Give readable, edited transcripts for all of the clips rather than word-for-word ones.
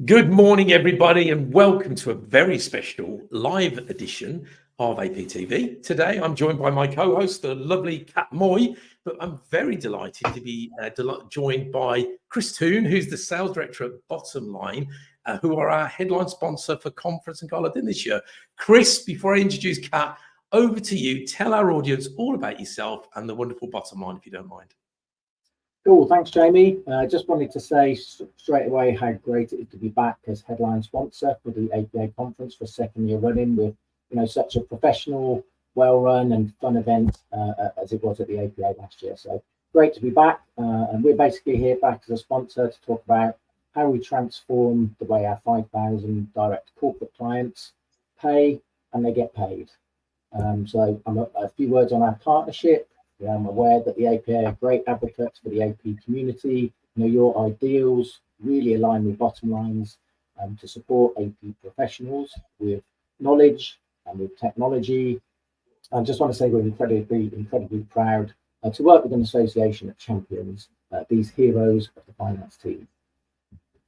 Good morning, everybody, and welcome to a very special live edition of APTV. Today, I'm joined by my co-host, the lovely Kat Moy, but I'm very delighted to be joined by Chris Toon, who's the sales director at Bottomline, who are our headline sponsor for conference and gala dinner this year. Chris, before I introduce Kat, over to you. Tell our audience all about yourself and the wonderful Bottomline, if you don't mind. Cool, thanks, Jamie. Just wanted to say straight away how great it is to be back as headline sponsor for the APA conference for second year running with, such a professional, well-run and fun event as it was at the APA last year. So great to be back, and we're basically here back as a sponsor to talk about how we transform the way our 5,000 direct corporate clients pay and they get paid. So a few words on our partnership. I'm aware that the APA are great advocates for the AP community. Your ideals really align with Bottomline's to support AP professionals with knowledge and with technology. I just want to say we're incredibly proud to work with an association that champions these heroes of the finance team.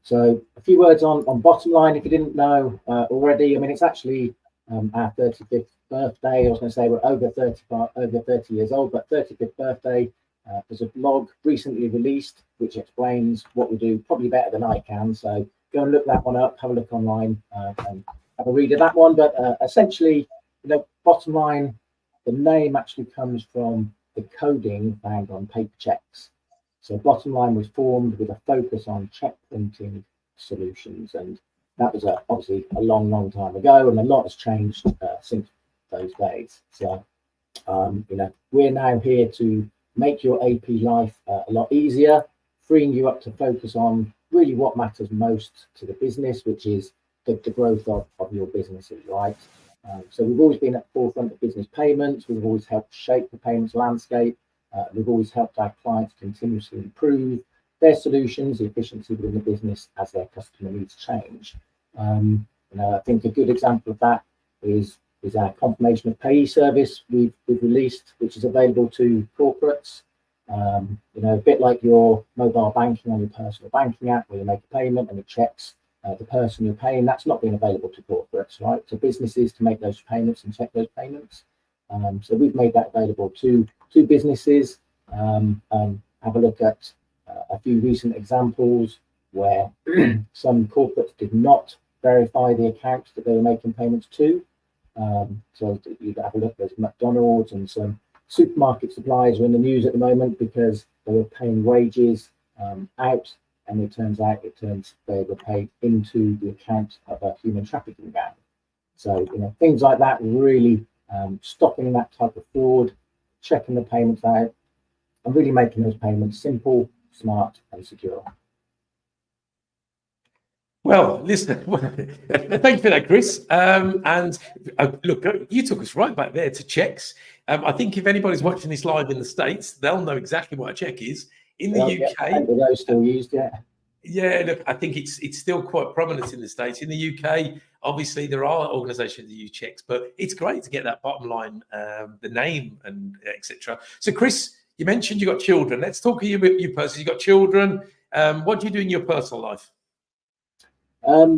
So a few words on Bottomline, if you didn't know already. It's actually our 35th birthday. I was going to say we're over 30 years old, but 35th birthday. There's a blog recently released which explains what we do probably better than I can. So go and look that one up, have a look online, and have a read of that one. But essentially, Bottomline, the name actually comes from the coding found on paper checks. So Bottomline was formed with a focus on check printing solutions, and that was obviously a long time ago, and a lot has changed since those days. So we're now here to make your AP life a lot easier, freeing you up to focus on really what matters most to the business, which is the growth of your businesses, right? So we've always been at the forefront of business payments. We've always helped shape the payments landscape. We've always helped our clients continuously improve their solutions, the efficiency within the business as their customer needs change. I think a good example of that is our confirmation of payee service we've released, which is available to corporates. A bit like your mobile banking on your personal banking app, where you make a payment and it checks the person you're paying. That's not been available to corporates, right? To businesses to make those payments and check those payments. So we've made that available to businesses. Have a look at a few recent examples where some corporates did not verify the accounts that they were making payments to. So you'd have a look, there's McDonald's and some supermarket suppliers are in the news at the moment because they were paying wages out, and it turns they were paid into the account of a human trafficking gang. So things like that, really stopping that type of fraud, checking the payments out, and really making those payments simple, smart, and secure. Well, listen, thank you for that, Chris. And look, you took us right back there to checks. I think if anybody's watching this live in the States, they'll know exactly what a check is. In the UK, are those still used yet? Yeah, look, I think it's still quite prominent in the States. In the UK, obviously, there are organisations that use checks, but it's great to get that bottom line, the name and etc. So, Chris, you mentioned you got children. Let's talk about you personally. You got children. What do you do in your personal life?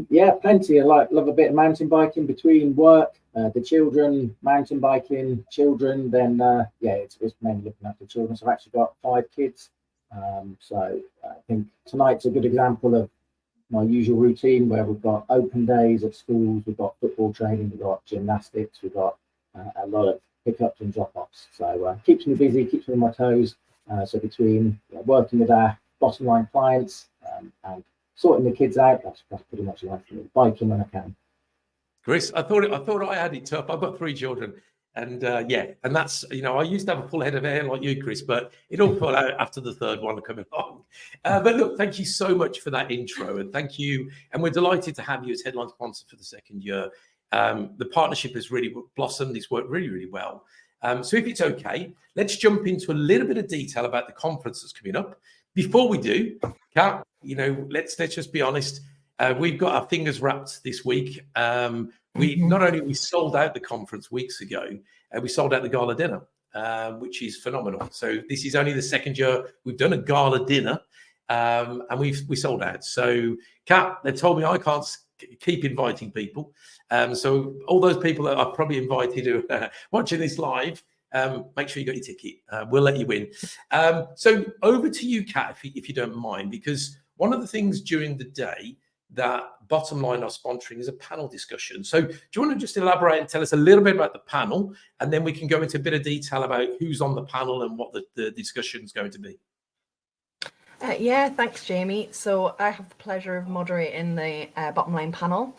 Yeah, plenty. I love a bit of mountain biking between work, the children, mountain biking, children. Then it's mainly looking after children. So I've actually got 5 kids. So I think tonight's a good example of my usual routine where we've got open days at schools, we've got football training, we've got gymnastics, we've got a lot of pickups and drop-offs. So keeps me busy, keeps me on my toes. So between working with our Bottomline clients and sorting the kids out, that's pretty much life for me. Biking when I can. Chris, I thought I had it tough. I've got 3 children. And and that's, I used to have a full head of hair like you, Chris, but it all fell out after the 3rd one coming along. But look, thank you so much for that intro, and thank you. And we're delighted to have you as headline sponsor for the 2nd year. The partnership has really blossomed. It's worked really, really well. So if it's okay, let's jump into a little bit of detail about the conference that's coming up. Before we do, Kat, let's just be honest. We've got our fingers wrapped this week. We not only sold out the conference weeks ago, we sold out the gala dinner, which is phenomenal. So this is only the 2nd year we've done a gala dinner. and we sold out. So, Kat, they told me I can't keep inviting people. So all those people that I've probably invited who are watching this live, make sure you got your ticket. We'll let you win. So over to you, Kat, if you don't mind, because one of the things during the day that Bottomline are sponsoring is a panel discussion. So do you want to just elaborate and tell us a little bit about the panel, and then we can go into a bit of detail about who's on the panel and what the discussion is going to be? Yeah, thanks, Jamie. So I have the pleasure of moderating the Bottomline panel.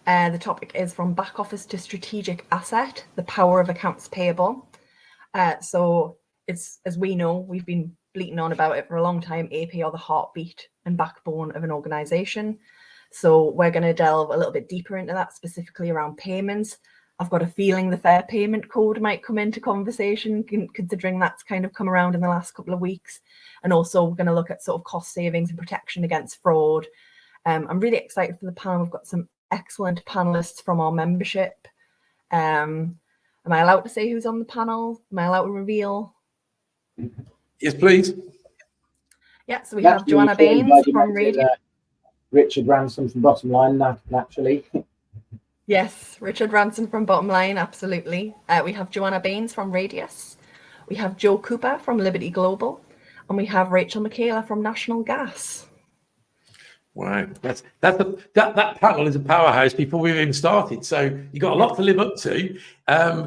The topic is From Back Office to Strategic Asset, the Power of Accounts Payable. So it's, as we know, we've been bleating on about it for a long time, AP are the heartbeat and backbone of an organisation. So we're going to delve a little bit deeper into that, specifically around payments. I've got a feeling the Fair Payment Code might come into conversation, considering that's kind of come around in the last couple of weeks. And also we're going to look at sort of cost savings and protection against fraud. I'm really excited for the panel. We've got some excellent panelists from our membership. Am I allowed to say who's on the panel? Am I allowed to reveal? Yes, please. Yeah, so we have Joanna Baines from Radio. Richard Ransom from Bottomline, naturally. Yes, Richard Ransom from Bottomline, absolutely. We have Joanna Baines from Radius. We have Joe Cooper from Liberty Global. And we have Rachel Michaela from National Gas. Wow, that panel is a powerhouse before we've even started. So you got a lot to live up to.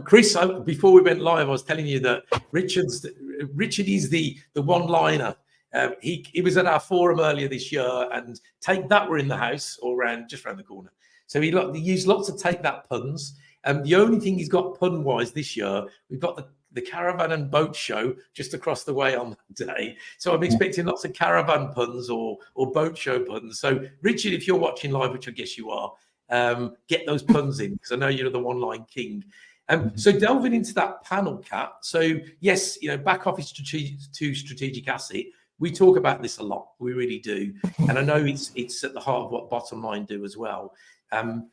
Chris, before we went live, I was telling you that Richard is the one-liner. He was at our forum earlier this year, and Take That were in the house, or just around the corner. So he used lots of Take That puns. The only thing he's got pun-wise this year, we've got the caravan and boat show just across the way on that day. So I'm expecting lots of caravan puns or boat show puns. So Richard, if you're watching live, which I guess you are, get those puns in, because I know you're the one-line king. So delving into that panel, Kat. So yes, back office to strategic asset. We talk about this a lot. We really do. And I know it's at the heart of what Bottomline do as well.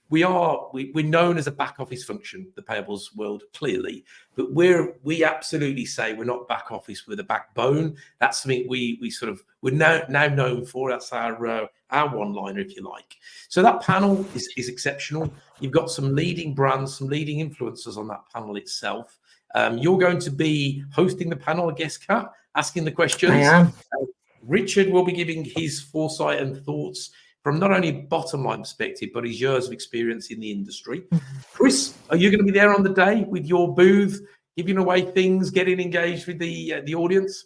We're known as a back office function, the payables world, clearly, but we absolutely say we're not back office with a backbone. That's something we're now known for. That's our one-liner, if you like. So that panel is exceptional. You've got some leading brands, some leading influencers on that panel itself. You're going to be hosting the panel, I guess, Kat, asking the questions. I am. Richard will be giving his foresight and thoughts from not only Bottomline perspective, but his years of experience in the industry. Chris, are you going to be there on the day with your booth, giving away things, getting engaged with the audience?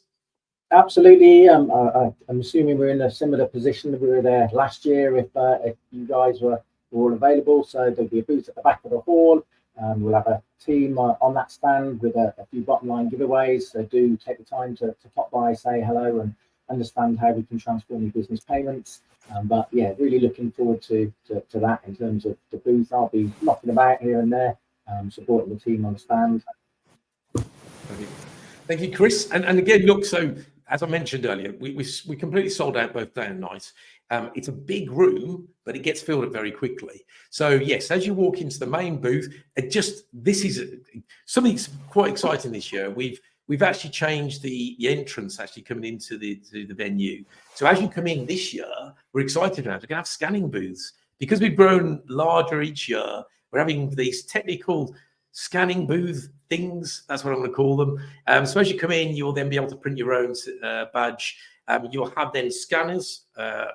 Absolutely. I'm assuming we're in a similar position. We were there last year if you guys were all available. So there'll be a booth at the back of the hall. We'll have a team on that stand with a few Bottomline giveaways. So do take the time to pop by, say hello, and understand how we can transform your business payments. But yeah, really looking forward to that in terms of the booth. I'll be knocking about here and there, supporting the team on the stand. Thank you, Chris. And again, look, so as I mentioned earlier, we completely sold out both day and night. It's a big room, but it gets filled up very quickly. So yes, as you walk into the main booth, this is something quite exciting this year. We've actually changed the entrance actually coming into the venue. So as you come in this year, we're excited about it. We're going to have scanning booths. Because we've grown larger each year, we're having these technical scanning booth things. That's what I'm going to call them. So as you come in, you'll then be able to print your own badge. You'll have then scanners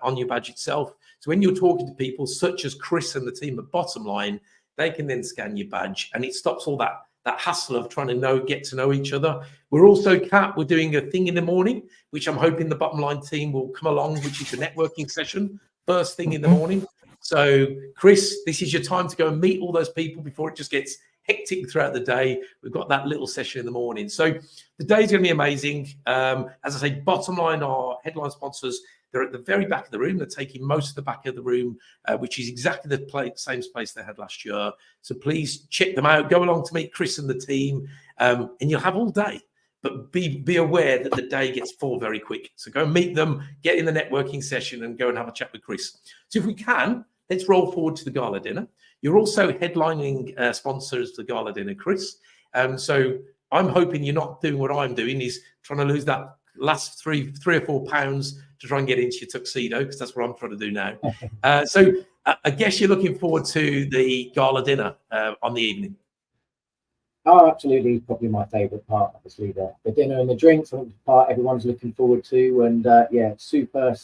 on your badge itself. So when you're talking to people such as Chris and the team at Bottomline, they can then scan your badge, and it stops all that hassle of trying to get to know each other. We're also, Kat, we're doing a thing in the morning, which I'm hoping the Bottomline team will come along, which is a networking session, first thing in the morning. So, Chris, this is your time to go and meet all those people before it just gets hectic throughout the day. We've got that little session in the morning. So the day's going to be amazing. As I say, Bottomline are headline sponsors. They're at the very back of the room. They're taking most of the back of the room, which is exactly the same space they had last year. So please check them out. Go along to meet Chris and the team, and you'll have all day. But be aware that the day gets full very quick. So go and meet them, get in the networking session, and go and have a chat with Chris. So if we can, let's roll forward to the gala dinner. You're also headlining sponsors of the gala dinner, Chris. So I'm hoping you're not doing what I'm doing, is trying to lose that last three or 4 pounds to try and get into your tuxedo, because that's what I'm trying to do now. So I guess you're looking forward to the gala dinner on the evening. Oh, absolutely. Probably my favourite part, obviously, the dinner and the drinks. I think the part everyone's looking forward to. And yeah, super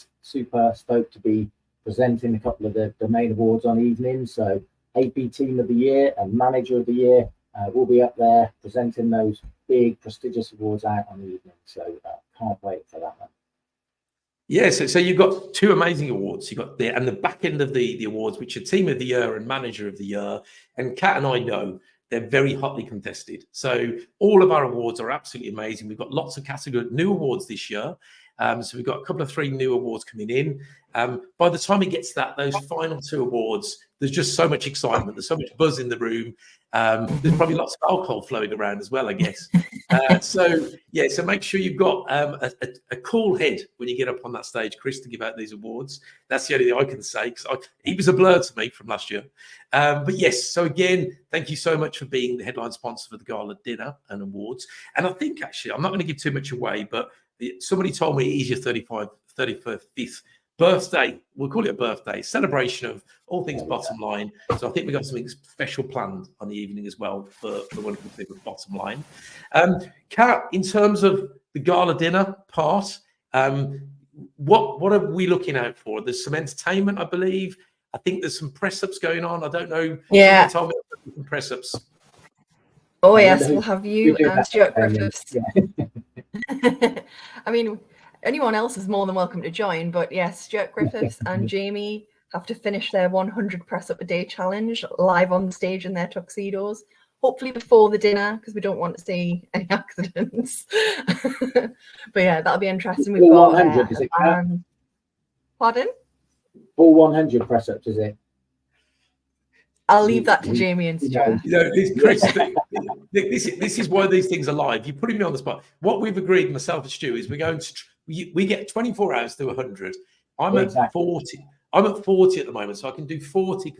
stoked to be presenting a couple of the main awards on evening. So AP Team of the Year and Manager of the Year will be up there presenting those big prestigious awards out on the evening. So can't wait for that one. Yes, so you've got 2 amazing awards. You've got the back end of the awards, which are Team of the Year and Manager of the Year. And Kat and I know they're very hotly contested. So all of our awards are absolutely amazing. We've got lots of category new awards this year. So we've got a couple of 3 new awards coming in. By the time it gets to those final 2 awards, there's just so much excitement. There's so much buzz in the room. There's probably lots of alcohol flowing around as well, I guess. So make sure you've got a cool head when you get up on that stage, Chris, to give out these awards. That's the only thing I can say, because he was a blur to me from last year. But yes, so again, thank you so much for being the headline sponsor for the gala dinner and awards. And I think, actually, I'm not going to give too much away, but somebody told me it is your 35th birthday. We'll call it a birthday celebration of all things Bottomline. So I think we've got something special planned on the evening as well for the wonderful people at Bottomline. Kat, in terms of the gala dinner part, what are we looking out for? There's some entertainment, I believe. I think there's some press ups going on. I don't know. Yeah. Somebody told me about some press ups. Oh yes, we'll have you and Stuart Griffiths. Yeah. I mean, anyone else is more than welcome to join, but yes, Stuart Griffiths and Jamie have to finish their 100 press up a day challenge live on stage in their tuxedos, hopefully before the dinner, because we don't want to see any accidents. But yeah, that'll be interesting. We've got 100, is it? Pardon? All 100 press ups, is it? I'll leave that to Jamie and Stuart. Chris, this is why these things are live. You're putting me on the spot. What we've agreed, myself and Stu, is we're going to we get 24 hours to 100. I'm at 40. I'm at 40 at the moment, so I can do 40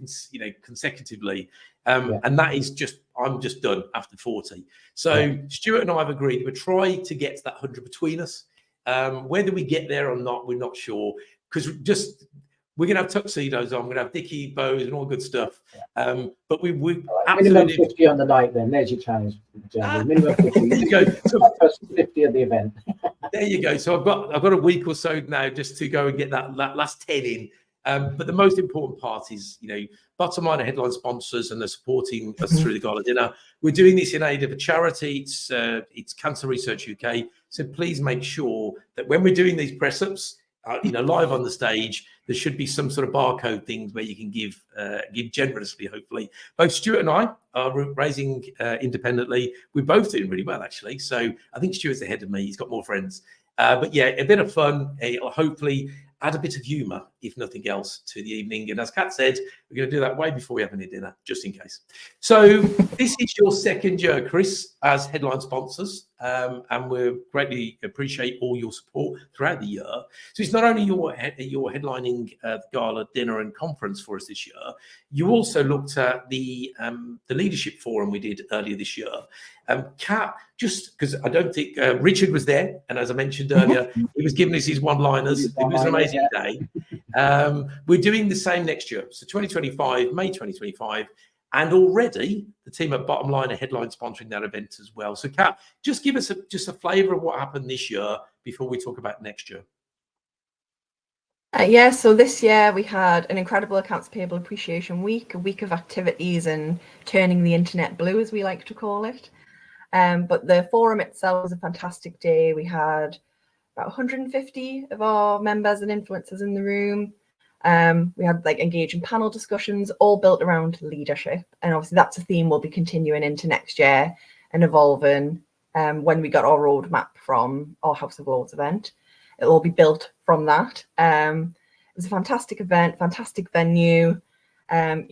consecutively, and that is I'm just done after 40. So Stuart and I have agreed we'll try to get to that 100 between us. Whether we get there or not, we're not sure, because we're going to have tuxedos on, we're going to have dicky bows and all good stuff. But we absolutely... Minimum 50 on the night then. There's your challenge. Minimum 50. There you go. So, first 50 of the event. There you go. So I've got a week or so now just to go and get that last 10 in. But the most important part is, Bottomline are headline sponsors and they're supporting us through the gala dinner. We're doing this in aid of a charity. It's Cancer Research UK. So please make sure that when we're doing these press ups, live on the stage, there should be some sort of barcode things where you can give generously, hopefully. Both Stuart and I are raising independently. We're both doing really well, actually. So I think Stuart's ahead of me. He's got more friends. But yeah, a bit of fun. It'll hopefully add a bit of humour, if nothing else, to the evening. And as Kat said, we're going to do that way before we have any dinner, just in case. So this is your second year, Chris, as headline sponsors. And we greatly appreciate all your support throughout the year. So it's not only your headlining gala dinner and conference for us this year, you also looked at the leadership forum we did earlier this year. Kat, just because I don't think Richard was there, and as I mentioned earlier, he was giving us his one-liners. It was an amazing day. We're doing the same next year, so 2025, May 2025, and already the team at Bottomline are headline sponsoring that event as well. So, Kat, just give us just a flavour of what happened this year before we talk about next year. So this year we had an incredible Accounts Payable Appreciation Week, a week of activities and turning the internet blue, as we like to call it. But the forum itself was a fantastic day. We had about 150 of our members and influencers in the room. We had engaging panel discussions, all built around leadership. And obviously that's a theme we'll be continuing into next year and evolving when we got our roadmap from our House of Lords event. It'll all be built from that. It was a fantastic event, fantastic venue.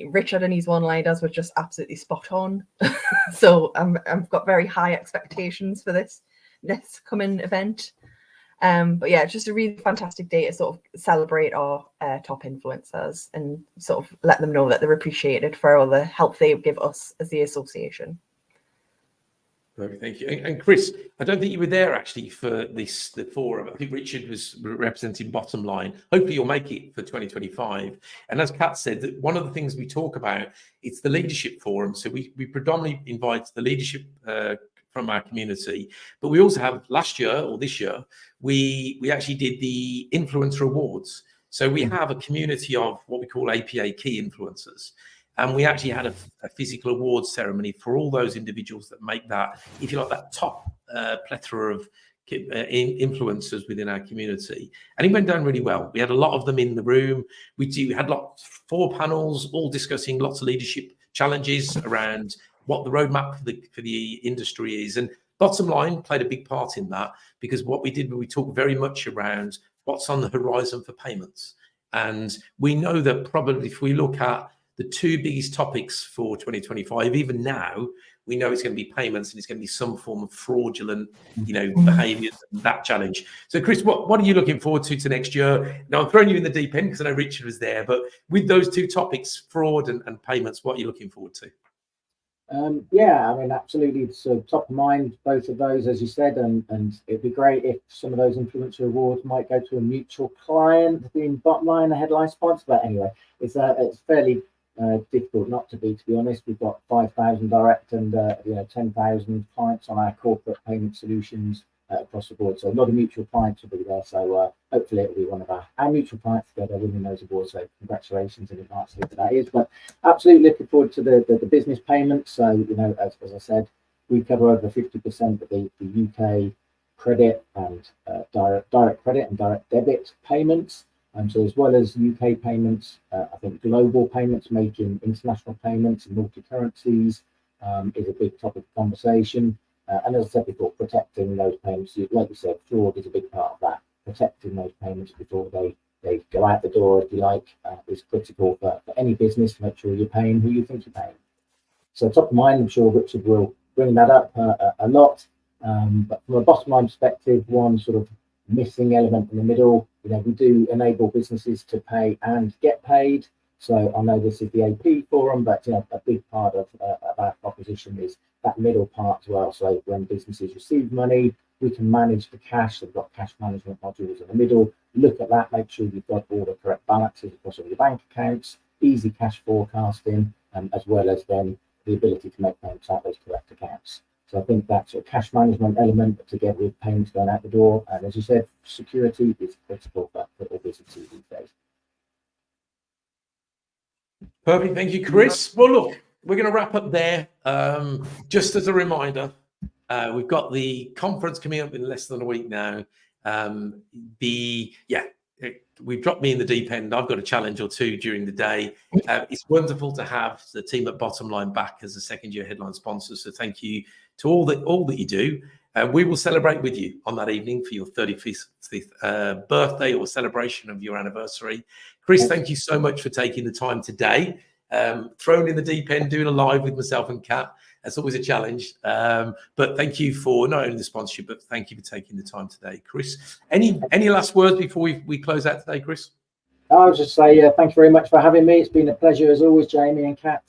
Richard and his one-liners were just absolutely spot on. So I've got very high expectations for this coming event. But yeah, it's just a really fantastic day to sort of celebrate our top influencers and sort of let them know that they're appreciated for all the help they give us as the association. Perfect, thank you. And Chris, I don't think you were there actually for the forum. I think Richard was representing Bottomline. Hopefully you'll make it for 2025. And as Kat said, that one of the things we talk about, it's the leadership forum. So we predominantly invite the leadership from our community, but we also have last year or this year, we actually did the influencer awards. So we have a community of what we call APA key influencers. And we actually had a physical awards ceremony for all those individuals that make that, if you like, that top plethora of influencers within our community. And it went down really well. We had a lot of them in the room. We had 4 panels, all discussing lots of leadership challenges around what the roadmap for the industry is. And Bottomline played a big part in that, because what we did, we talked very much around what's on the horizon for payments. And we know that probably if we look at the 2 biggest topics for 2025, even now, we know it's going to be payments and it's going to be some form of fraudulent, behaviours, and that challenge. So, Chris, what are you looking forward to next year? Now, I'm throwing you in the deep end because I know Richard was there, but with those 2 topics, fraud and payments, what are you looking forward to? Yeah, I mean, absolutely. So top of mind, both of those, as you said, and it'd be great if some of those influencer awards might go to a mutual client, being Bottomline, a headline sponsor. But anyway, it's fairly difficult not to be honest. We've got 5,000 direct and 10,000 clients on our corporate payment solutions across the board. So a lot of mutual clients will be there. So hopefully it'll be one of our mutual clients together winning those awards. So congratulations in advance to that is. But absolutely looking forward to the business payments. So as I said, we cover over 50% of the UK credit and direct credit and direct debit payments. So as well as UK payments, I think global payments, making international payments in multi-currencies is a big topic of conversation. And as I said before, protecting those payments, like you said, fraud is a big part of that. Protecting those payments before they go out the door, if you like, is critical for any business to make sure you're paying who you think you're paying. So top of mind, I'm sure Richard will bring that up a lot. But from a bottom line perspective, one sort of missing element in the middle, we do enable businesses to pay and get paid. So I know this is the AP forum, but a big part of our proposition is that middle part as well. So when businesses receive money, we can manage the cash. They've got cash management modules in the middle. Look at that, make sure you've got all the correct balances across all your bank accounts, easy cash forecasting, as well as then the ability to make payments out those correct accounts. So I think that sort of cash management element together with payments going out the door, and as you said, security is critical for all businesses these days. Perfect, thank you, Chris. Well, look, we're going to wrap up there. Just as a reminder, we've got the conference coming up in less than a week now. We've dropped me in the deep end. I've got a challenge or 2 during the day. It's wonderful to have the team at Bottomline back as a second-year headline sponsor. So thank you to all that you do. We will celebrate with you on that evening for your 35th birthday or celebration of your anniversary. Chris, thank you so much for taking the time today. Thrown in the deep end, doing a live with myself and Kat. That's always a challenge. But thank you for not only the sponsorship, but thank you for taking the time today, Chris. Any last words before we close out today, Chris? I would just say thank you very much for having me. It's been a pleasure as always, Jamie and Kat.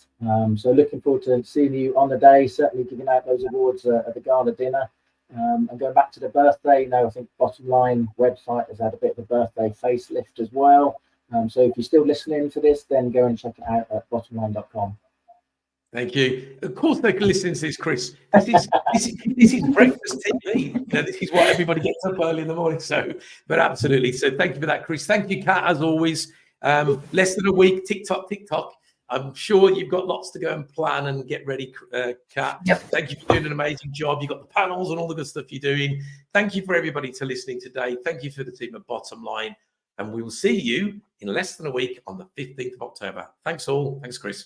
So looking forward to seeing you on the day, certainly giving out those awards at the gala dinner. And going back to the birthday, I think Bottomline website has had a bit of a birthday facelift as well. So if you're still listening to this, then go and check it out at bottomline.com. Thank you. Of course, they can listen to this, Chris. This is breakfast TV. This is what everybody gets up early in the morning. So, but absolutely. So, thank you for that, Chris. Thank you, Kat, as always. Less than a week. TikTok. I'm sure you've got lots to go and plan and get ready, Kat. Yep. Thank you for doing an amazing job. You've got the panels and all the good stuff you're doing. Thank you for everybody to listening today. Thank you for the team at Bottomline. And we will see you in less than a week on the 15th of October. Thanks all. Thanks, Chris.